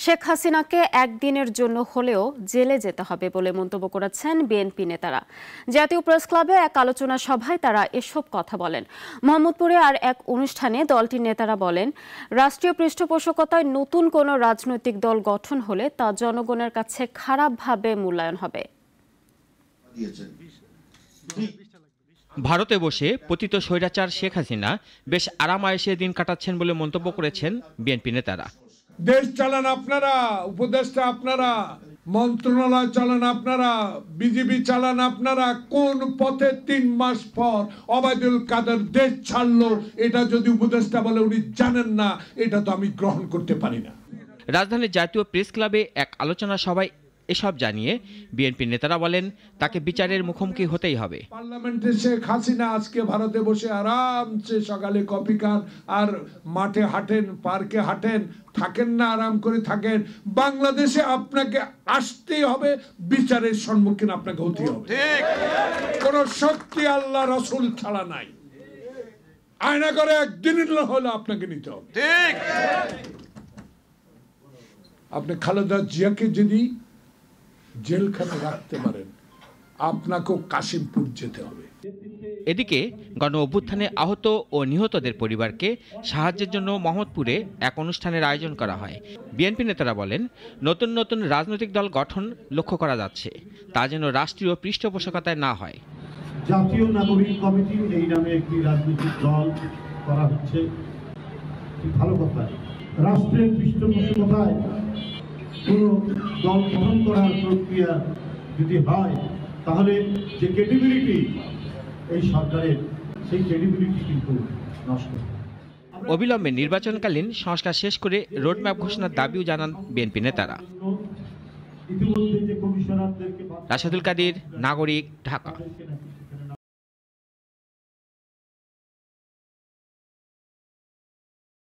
শেখ হাসিনাকে একদিনের জন্য হলেও জেলে যেতে হবে বলে মন্তব্য করেছেন বিএনপি নেতারা। জাতীয় প্রেস ক্লাবে এক আলোচনা সভায় তারা এসব কথা বলেন। মোহাম্মদপুরে আর এক অনুষ্ঠানে দলটির নেতারা বলেন, রাষ্ট্রীয় পৃষ্ঠপোষকতায় নতুন কোনো রাজনৈতিক দল গঠন হলে তা জনগণের কাছে খারাপভাবে মূল্যায়ন হবে। ভারতে বসে পতিত স্বৈরাচার শেখ হাসিনা বেশ আরাম-আয়েশে দিন কাটাচ্ছেন বলে মন্তব্য করেছেন বিএনপি নেতারা। দেশ চালান আপনারা, উপদেষ্টা আপনারা, মন্ত্রণালয় চালান আপনারা, বিজিবি চালান আপনারা। কোন পথে 3 মাস পর ওবায়দুল কাদের দেশ ছাড়লো, এটা যদি উপদেষ্টা বলে উনি জানেন না, এটা তো আমি গ্রহণ করতে পারি না। রাজধানীর জাতীয় প্রেস ক্লাবে এক আলোচনা সভায় এসব জানিয়ে বিএনপি নেতারা বলেন, তাকে বিচারের মুখোমুখি হতেই হবে। পার্লামেন্টে শেখ হাসিনা আজকে ভারতে বসে আরামসে সকালে কফি খান আর মাঠে হাঁটেন, পার্কে হাঁটেন, থাকেন না, আরাম করে থাকেন। বাংলাদেশে আপনাকে আসতেই হবে, বিচারের সম্মুখীন আপনাকে হতে হবে। কোন শক্তি আল্লাহ রসুল ছাড়া নাই। আয়না করে একদিনের হলে আপনাকে নিতে হবে। আপনি খালেদা জিয়াকে যদি জেলখানে রাখতে পারেন, আপনাকেও কাশিমপুর যেতে হবে। এদিকে গণ অভ্যুত্থানে আহত ও নিহতদের পরিবারকে সাহায্যের জন্য মোহাম্মদপুরে এক অনুষ্ঠানের আয়োজন করা হয়। বিএনপি নেতারা বলেন, নতুন নতুন রাজনৈতিক দল গঠন লক্ষ্য করা যাচ্ছে, তা যেন রাষ্ট্রীয় পৃষ্ঠপোষকতায় না হয়। জাতীয় নাগরিক কমিটি এই নামে একটি রাজনৈতিক দল করা হচ্ছে, ভালো কথা। রাষ্ট্রের পৃষ্ঠপোষকতায় কোনো দল গঠন করার প্রক্রিয়া যদি হয়, তাহলে যে ক্রেডিবিলিটি এই সরকারের, সেই ক্রেডিবিলিটি কিন্তু নষ্ট। অবিলম্বে নির্বাচনকালীন সংস্কার শেষ করে রোডম্যাপ ঘোষণার দাবিও জানান বিএনপি নেতারা। ইতিমধ্যে যে কমিশনারদেরকে রাশেদুল কাদির, নাগরিক, ঢাকা।